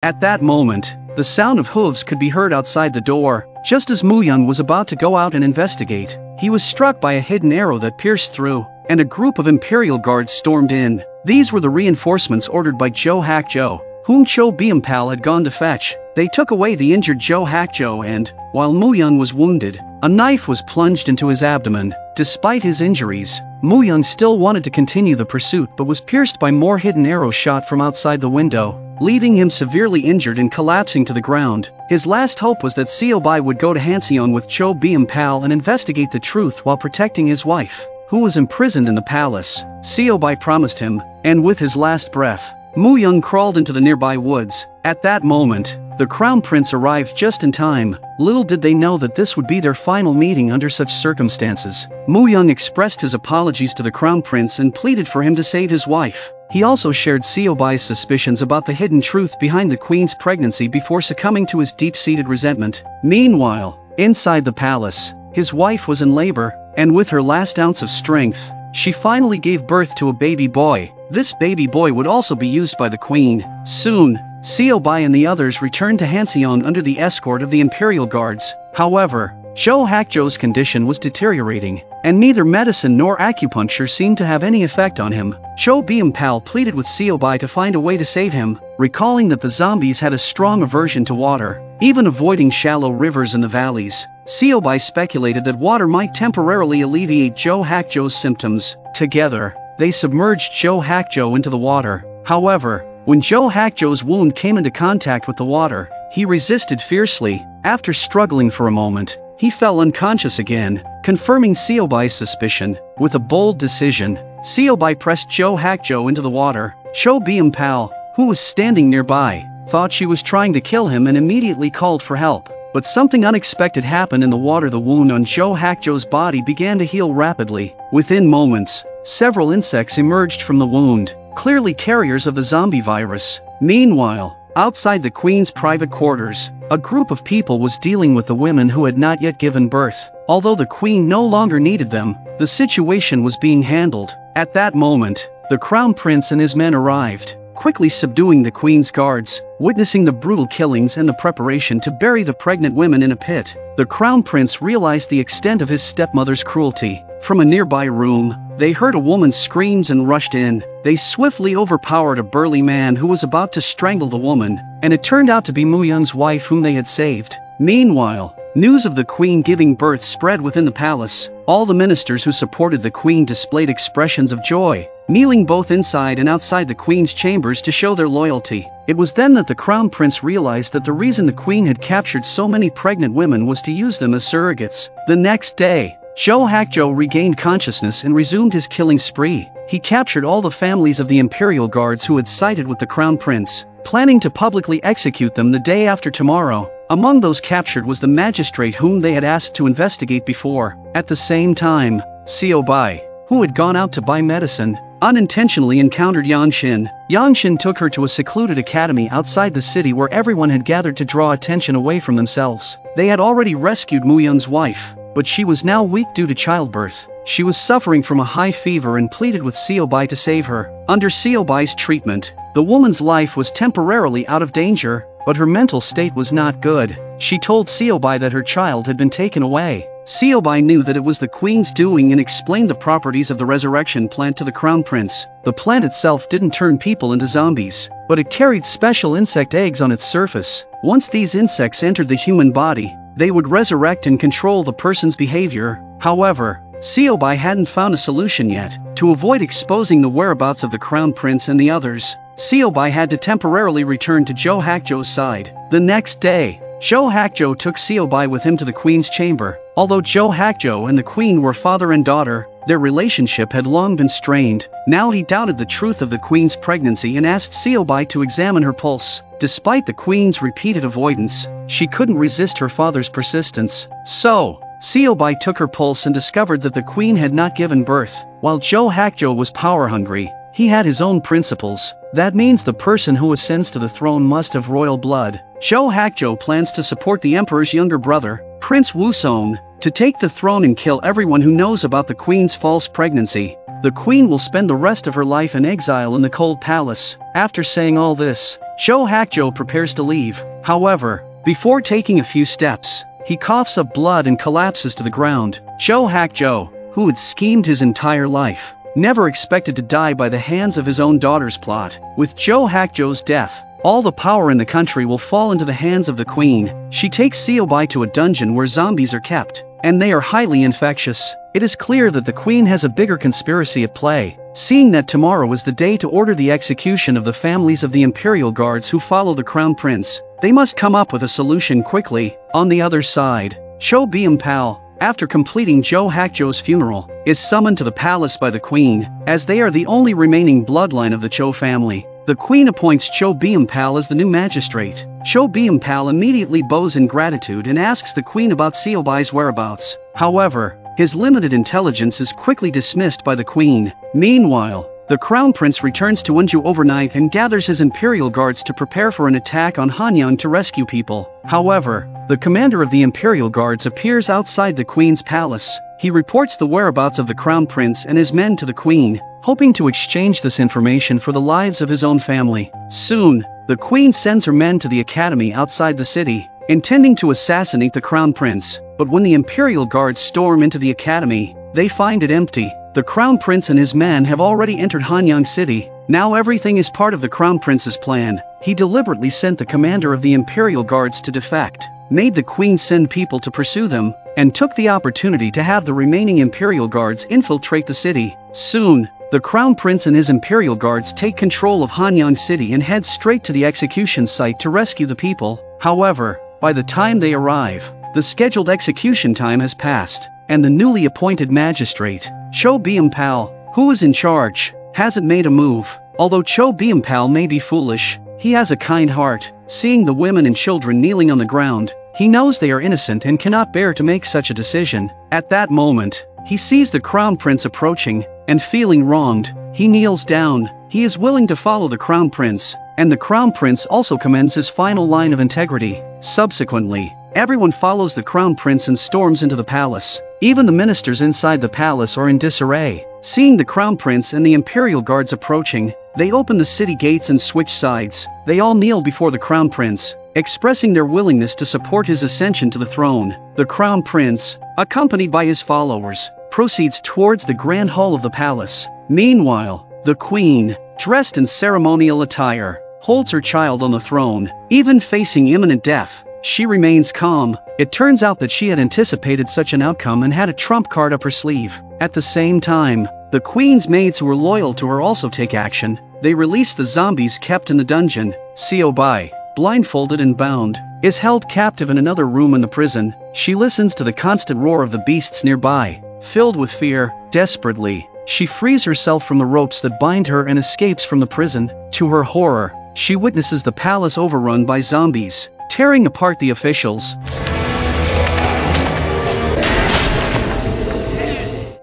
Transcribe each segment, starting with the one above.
At that moment, the sound of hooves could be heard outside the door. Just as Muyang was about to go out and investigate, he was struck by a hidden arrow that pierced through, and a group of Imperial guards stormed in. These were the reinforcements ordered by Zhou Hakzhou, whom Cho Biampal had gone to fetch. They took away the injured Zhou Hakzhou and, while Muyang was wounded, a knife was plunged into his abdomen. Despite his injuries, Muyang still wanted to continue the pursuit but was pierced by more hidden arrows shot from outside the window, leaving him severely injured and collapsing to the ground. His last hope was that Xiaobai would go to Hanxiang with Cho Biampal and investigate the truth while protecting his wife, who was imprisoned in the palace. Xiaobai promised him, and with his last breath, Muyang crawled into the nearby woods. At that moment, the Crown Prince arrived just in time. Little did they know that this would be their final meeting under such circumstances. Muyang expressed his apologies to the Crown Prince and pleaded for him to save his wife. He also shared Xiaobai's suspicions about the hidden truth behind the queen's pregnancy before succumbing to his deep-seated resentment. Meanwhile, inside the palace, his wife was in labor, and with her last ounce of strength, she finally gave birth to a baby boy. This baby boy would also be used by the queen. Soon, Xiaobai and the others returned to Hanxiang under the escort of the Imperial Guards. However, Zhou Hakzhou's condition was deteriorating, and neither medicine nor acupuncture seemed to have any effect on him. Cho Biampal pleaded with Xiaobai to find a way to save him, recalling that the zombies had a strong aversion to water, even avoiding shallow rivers in the valleys. Xiaobai speculated that water might temporarily alleviate Zhou Hakzhou's symptoms. Together, they submerged Zhou Hakzhou into the water. However, when Zhou Hakzhou's wound came into contact with the water, he resisted fiercely. After struggling for a moment, he fell unconscious again, confirming Xiaobai's suspicion. With a bold decision, Xiaobai pressed Zhou Hakzhou into the water. Cho Biampal, who was standing nearby, thought she was trying to kill him and immediately called for help. But something unexpected happened in the water. The wound on Zhou Hakzhou's body began to heal rapidly. Within moments, several insects emerged from the wound, clearly carriers of the zombie virus. Meanwhile, outside the queen's private quarters, a group of people was dealing with the women who had not yet given birth. Although the queen no longer needed them, the situation was being handled. At that moment, the Crown Prince and his men arrived, quickly subduing the queen's guards. Witnessing the brutal killings and the preparation to bury the pregnant women in a pit, the Crown Prince realized the extent of his stepmother's cruelty. From a nearby room, they heard a woman's screams and rushed in. They swiftly overpowered a burly man who was about to strangle the woman, and it turned out to be Muyang's wife whom they had saved. Meanwhile, news of the queen giving birth spread within the palace. All the ministers who supported the queen displayed expressions of joy, kneeling both inside and outside the queen's chambers to show their loyalty. It was then that the Crown Prince realized that the reason the queen had captured so many pregnant women was to use them as surrogates. The next day, Zhou Hakzhou regained consciousness and resumed his killing spree. He captured all the families of the Imperial Guards who had sided with the Crown Prince, planning to publicly execute them the day after tomorrow. Among those captured was the magistrate whom they had asked to investigate before. At the same time, Xiaobai, who had gone out to buy medicine, unintentionally encountered Yangshin. Yangshin took her to a secluded academy outside the city where everyone had gathered to draw attention away from themselves. They had already rescued Muyang's wife, but she was now weak due to childbirth. She was suffering from a high fever and pleaded with Xiaobai to save her. Under Xiaobai's treatment, the woman's life was temporarily out of danger, but her mental state was not good. She told Xiaobai that her child had been taken away. Xiaobai knew that it was the queen's doing and explained the properties of the resurrection plant to the Crown Prince. The plant itself didn't turn people into zombies, but it carried special insect eggs on its surface. Once these insects entered the human body, they would resurrect and control the person's behavior. However, Xiaobai hadn't found a solution yet. To avoid exposing the whereabouts of the Crown Prince and the others, Xiaobai had to temporarily return to Zhou Hakzhou's side. The next day, Zhou Hakzhou took Xiaobai with him to the queen's chamber. Although Zhou Hakzhou and the queen were father and daughter, their relationship had long been strained. Now he doubted the truth of the queen's pregnancy and asked Xiaobai to examine her pulse. Despite the queen's repeated avoidance, she couldn't resist her father's persistence. So, Xiaobai took her pulse and discovered that the queen had not given birth. While Zhou Hakzhou was power-hungry, he had his own principles. That means the person who ascends to the throne must have royal blood. Zhou Hakzhou plans to support the emperor's younger brother, Prince Wusong, to take the throne and kill everyone who knows about the queen's false pregnancy. the queen will spend the rest of her life in exile in the cold palace. After saying all this, Cho Hakjo prepares to leave. However, before taking a few steps, he coughs up blood and collapses to the ground. Cho Hakjo, who had schemed his entire life, never expected to die by the hands of his own daughter's plot. With Cho Hakjo's death, all the power in the country will fall into the hands of the queen. She takes Seobai to a dungeon where zombies are kept, and they are highly infectious. It is clear that the queen has a bigger conspiracy at play. Seeing that tomorrow is the day to order the execution of the families of the imperial guards who follow the crown prince, they must come up with a solution quickly. On the other side, Cho Byung-pal, after completing Jo Hakjo's funeral, is summoned to the palace by the queen, as they are the only remaining bloodline of the Cho family. The queen appoints Cho Byung-pal as the new magistrate. Cho Byung-pal immediately bows in gratitude and asks the queen about Seobai's whereabouts. However, his limited intelligence is quickly dismissed by the queen. Meanwhile, the crown prince returns to Wonju overnight and gathers his imperial guards to prepare for an attack on Hanyang to rescue people. However, the commander of the imperial guards appears outside the queen's palace. He reports the whereabouts of the crown prince and his men to the queen, hoping to exchange this information for the lives of his own family. Soon, the queen sends her men to the academy outside the city, intending to assassinate the crown prince. But when the imperial guards storm into the academy, they find it empty. The crown prince and his men have already entered Hanyang city. Now everything is part of the crown prince's plan. He deliberately sent the commander of the imperial guards to defect, made the queen send people to pursue them, and took the opportunity to have the remaining imperial guards infiltrate the city. Soon, the crown prince and his imperial guards take control of Hanyang city and head straight to the execution site to rescue the people. However, by the time they arrive, the scheduled execution time has passed, and the newly appointed magistrate, Cho Byung-pal, who is in charge, hasn't made a move. Although Cho Byung-pal may be foolish, he has a kind heart. Seeing the women and children kneeling on the ground, he knows they are innocent and cannot bear to make such a decision. At that moment, he sees the crown prince approaching, and feeling wronged, he kneels down. He is willing to follow the crown prince, and the crown prince also commends his final line of integrity. Subsequently, everyone follows the crown prince and storms into the palace. Even the ministers inside the palace are in disarray. Seeing the crown prince and the imperial guards approaching, they open the city gates and switch sides. They all kneel before the crown prince, expressing their willingness to support his ascension to the throne. The crown prince, accompanied by his followers, proceeds towards the grand hall of the palace. Meanwhile, the queen, dressed in ceremonial attire, holds her child on the throne. Even facing imminent death, she remains calm. It turns out that she had anticipated such an outcome and had a trump card up her sleeve. At the same time, the queen's maids who were loyal to her also take action. They release the zombies kept in the dungeon. Seobai, blindfolded and bound, is held captive in another room in the prison. She listens to the constant roar of the beasts nearby. Filled with fear, desperately, she frees herself from the ropes that bind her and escapes from the prison. To her horror, she witnesses the palace overrun by zombies, tearing apart the officials.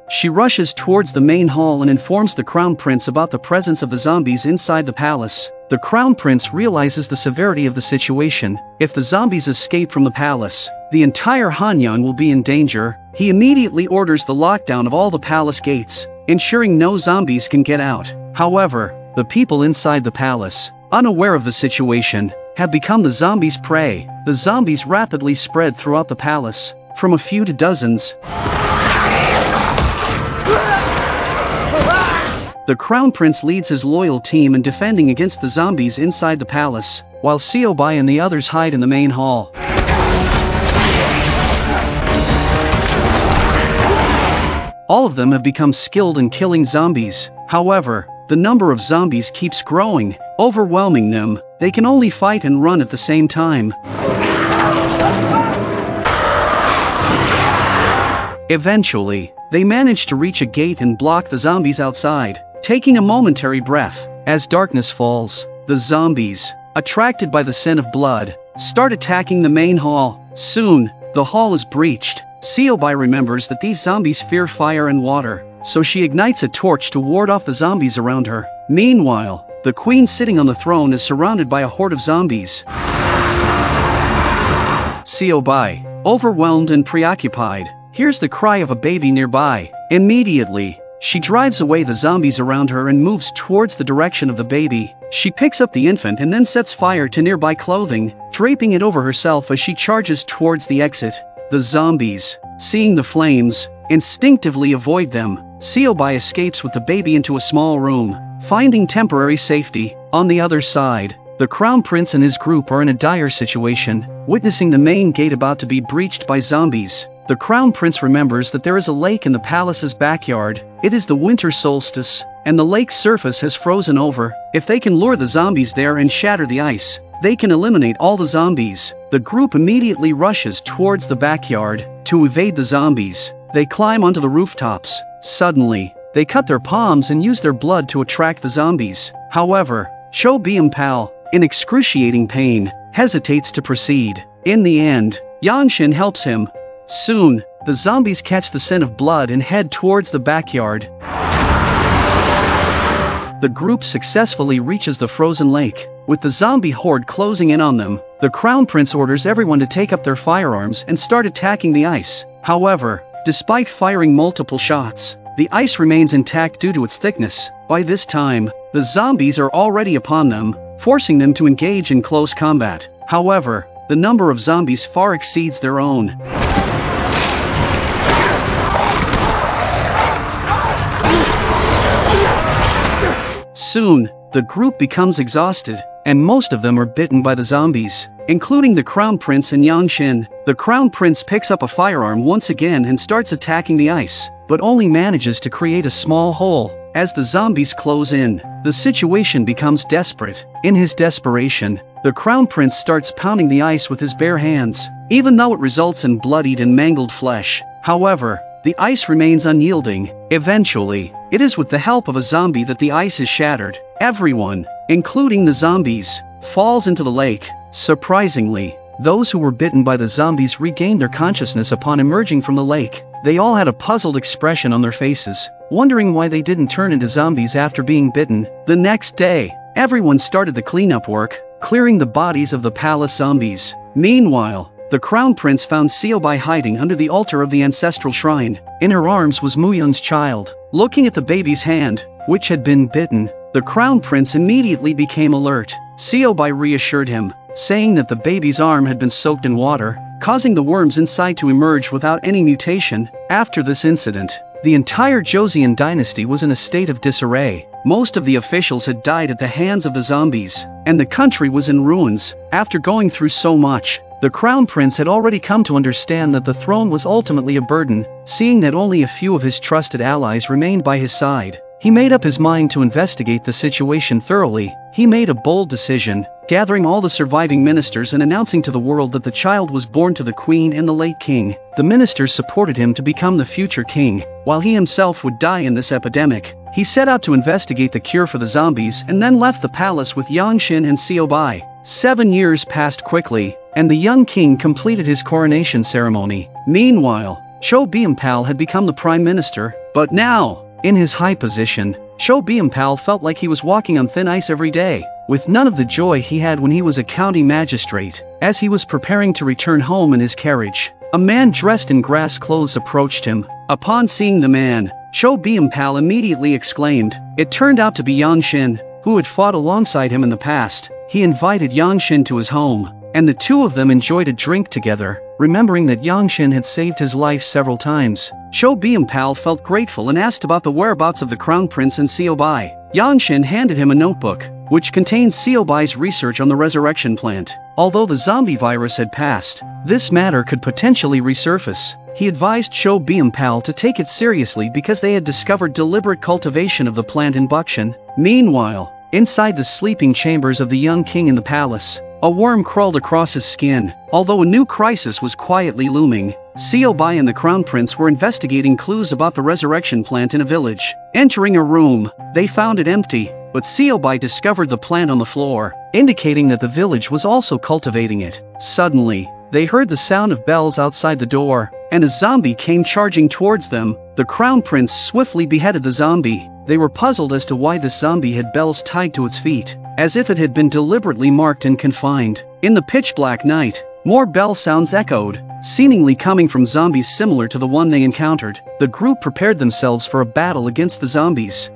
She rushes towards the main hall and informs the crown prince about the presence of the zombies inside the palace. The crown prince realizes the severity of the situation. If the zombies escape from the palace, the entire Hanyang will be in danger. He immediately orders the lockdown of all the palace gates, ensuring no zombies can get out. However, the people inside the palace, unaware of the situation, have become the zombies' prey. The zombies rapidly spread throughout the palace, from a few to dozens. The crown prince leads his loyal team in defending against the zombies inside the palace, while Seobai and the others hide in the main hall. All of them have become skilled in killing zombies. However, the number of zombies keeps growing, overwhelming them. They can only fight and run at the same time. Eventually, they manage to reach a gate and block the zombies outside. Taking a momentary breath, as darkness falls, the zombies, attracted by the scent of blood, start attacking the main hall. Soon, the hall is breached. Seobai remembers that these zombies fear fire and water, so she ignites a torch to ward off the zombies around her. Meanwhile, the queen sitting on the throne is surrounded by a horde of zombies. Seobai, overwhelmed and preoccupied, hears the cry of a baby nearby. Immediately, She drives away the zombies around her and moves towards the direction of the baby. She picks up the infant and then sets fire to nearby clothing, draping it over herself as she charges towards the exit. The zombies, seeing the flames, instinctively avoid them. Siobai escapes with the baby into a small room, finding temporary safety. On the other side, the Crown Prince and his group are in a dire situation, witnessing the main gate about to be breached by zombies. The Crown Prince remembers that there is a lake in the palace's backyard. It is the winter solstice, and the lake's surface has frozen over. If they can lure the zombies there and shatter the ice, they can eliminate all the zombies. The group immediately rushes towards the backyard to evade the zombies. They climb onto the rooftops. Suddenly, they cut their palms and use their blood to attract the zombies. However, Cho Biampal, in excruciating pain, hesitates to proceed. In the end, Yangshin helps him. Soon, the zombies catch the scent of blood and head towards the backyard. The group successfully reaches the frozen lake. With the zombie horde closing in on them, the Crown Prince orders everyone to take up their firearms and start attacking the ice. However, despite firing multiple shots, the ice remains intact due to its thickness. By this time, the zombies are already upon them, forcing them to engage in close combat. However, the number of zombies far exceeds their own. Soon, the group becomes exhausted, and most of them are bitten by the zombies, including the Crown Prince and Yangshin. The Crown Prince picks up a firearm once again and starts attacking the ice, but only manages to create a small hole. As the zombies close in, the situation becomes desperate. In his desperation, the Crown Prince starts pounding the ice with his bare hands, even though it results in bloodied and mangled flesh. However, the ice remains unyielding. Eventually, it is with the help of a zombie that the ice is shattered. Everyone, including the zombies, falls into the lake. Surprisingly, those who were bitten by the zombies regained their consciousness upon emerging from the lake. They all had a puzzled expression on their faces, wondering why they didn't turn into zombies after being bitten. The next day, everyone started the cleanup work, clearing the bodies of the palace zombies. Meanwhile, the Crown Prince found Siobai hiding under the altar of the ancestral shrine. In her arms was Muyun's child. Looking at the baby's hand, which had been bitten, the Crown Prince immediately became alert. Siobai reassured him, saying that the baby's arm had been soaked in water, causing the worms inside to emerge without any mutation. After this incident, the entire Joseon dynasty was in a state of disarray. Most of the officials had died at the hands of the zombies, and the country was in ruins. After going through so much, the Crown Prince had already come to understand that the throne was ultimately a burden. Seeing that only a few of his trusted allies remained by his side, he made up his mind to investigate the situation thoroughly. He made a bold decision, gathering all the surviving ministers and announcing to the world that the child was born to the queen and the late king. The ministers supported him to become the future king, while he himself would die in this epidemic. He set out to investigate the cure for the zombies and then left the palace with Yangshin and Siobai. 7 years passed quickly, and the young king completed his coronation ceremony. Meanwhile, Cho Biampal had become the prime minister, but now, in his high position, Cho Biampal felt like he was walking on thin ice every day, with none of the joy he had when he was a county magistrate. As he was preparing to return home in his carriage, a man dressed in grass clothes approached him. Upon seeing the man, Cho Biampal immediately exclaimed. It turned out to be Yangshin, who had fought alongside him in the past. He invited Yangshin to his home, and the two of them enjoyed a drink together, remembering that Yangshin had saved his life several times. Cho Biampal felt grateful and asked about the whereabouts of the Crown Prince and Siobai. Yangshin handed him a notebook, which contained Siobai's research on the resurrection plant. Although the zombie virus had passed, this matter could potentially resurface. He advised Cho Biampal to take it seriously because they had discovered deliberate cultivation of the plant in Bukshan. Meanwhile, inside the sleeping chambers of the young king in the palace, a worm crawled across his skin. Although a new crisis was quietly looming, Siobai and the Crown Prince were investigating clues about the resurrection plant in a village. Entering a room, they found it empty, but Siobai discovered the plant on the floor, indicating that the village was also cultivating it. Suddenly, they heard the sound of bells outside the door, and a zombie came charging towards them. The Crown Prince swiftly beheaded the zombie. They were puzzled as to why this zombie had bells tied to its feet, as if it had been deliberately marked and confined. In the pitch-black night, more bell sounds echoed. seemingly coming from zombies similar to the one they encountered. The group prepared themselves for a battle against the zombies.